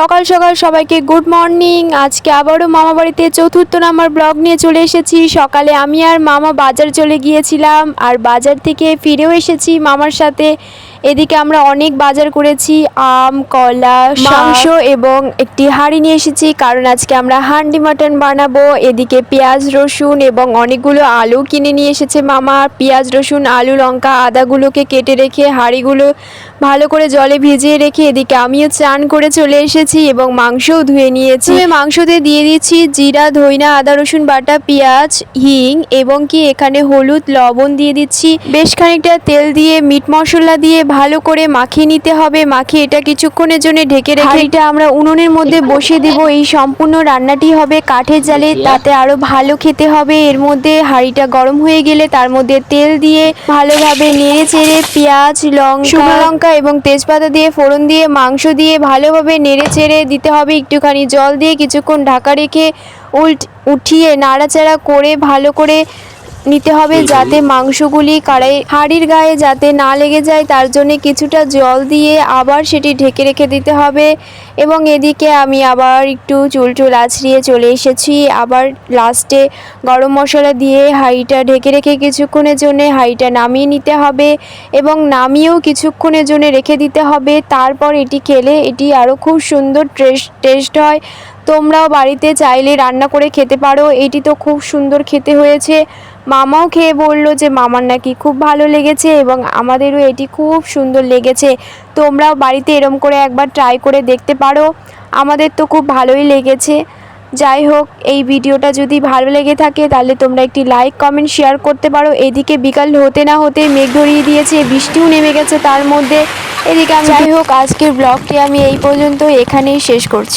সকাল সকাল সবাইকে গুড মর্নিং। আজকে আবারও মামা বাড়িতে চতুর্থ নাম্বার ব্লগ নিয়ে চলে এসেছি। সকালে আমি আর মামা বাজার চলে গিয়েছিলাম, আর বাজার থেকে ফিরেও এসেছি মামার সাথে। এদিকে আমরা অনেক বাজার করেছি, আম, কলা, মাংস এবং একটি হাঁড়ি নিয়ে এসেছি, কারণ আজকে আমরা হান্ডি মাটন বানাবো। এদিকে পেঁয়াজ রসুন এবং অনেকগুলো আলু কিনে নিয়ে এসেছে মামা। পেঁয়াজ রসুন আলু লঙ্কা আদাগুলোকে কেটে রেখে হাঁড়িগুলো ভালো করে জলে ভিজিয়ে রেখে এদিকে আমিও চান করে চলে এসেছি এবং মাংসও ধুয়ে নিয়েছি। মাংসতে দিয়ে দিচ্ছি জিরা ধইনা আদা রসুন বাটা, পেঁয়াজ, হিং এবং কি এখানে হলুদ লবণ দিয়ে দিচ্ছি। বেশ খানিকটা তেল দিয়ে মিট মশলা দিয়ে ভালো করে মাখিয়ে নিতে হবে। মাখিয়ে এটা কিছুক্ষণের জন্য ঢেকে রেখে এটা আমরা উনুনের মধ্যে বসিয়ে দেব। এই সম্পূর্ণ রান্নাটি হবে কাঠের জালে, তাতে আরো ভালো খেতে হবে। এর মধ্যে হাঁড়িটা গরম হয়ে গেলে তার মধ্যে তেল দিয়ে ভালোভাবে নেড়ে চেড়ে পেঁয়াজ শুকনো লঙ্কা এবং তেজপাতা দিয়ে ফোড়ন দিয়ে মাংস দিয়ে ভালোভাবে নেড়ে চেড়ে দিতে হবে। একটুখানি জল দিয়ে কিছুক্ষণ ঢাকা রেখে উঠিয়ে নাড়াচাড়া করে ভালো করে নিতে হবে, যাতে মাংসগুলি হাঁড়ির গায়ে যাতে না লেগে যায়, তার জন্য কিছুটা জল দিয়ে আবার সেটি ঢেকে রেখে দিতে হবে। এবং এদিকে আমি আবার একটু চুল আছড়িয়ে চলে এসেছি। আবার লাস্টে গরম মশলা দিয়ে হাঁড়িটা ঢেকে রেখে কিছুক্ষণের জন্য হাঁড়িটা নামিয়ে নিতে হবে এবং নামিয়েও কিছুক্ষণের জন্য রেখে দিতে হবে। তারপর এটি খেলে এটি আরও খুব সুন্দর টেস্ট হয়। তোমরাও বাড়িতে চাইলে রান্না করে খেতে পারো। এটি তো খুব সুন্দর খেতে হয়েছে। মামাও খেয়ে বললো যে মামার নাকি খুব ভালো লেগেছে এবং আমাদেরও এটি খুব সুন্দর লেগেছে। তোমরাও বাড়িতে এরম করে একবার ট্রাই করে দেখতে পারো। আমাদের তো খুব ভালোই লেগেছে। যাই হোক, এই ভিডিওটা যদি ভালো লেগে থাকে তাহলে তোমরা একটি লাইক কমেন্ট শেয়ার করতে পারো। এদিকে বিকাল হতে না হতে মেঘ ধরিয়ে দিয়েছে, বৃষ্টিও নেমে গেছে তার মধ্যে। এদিকে যাই হোক, আজকের ব্লগটি আমি এই পর্যন্ত এখানেই শেষ করছি।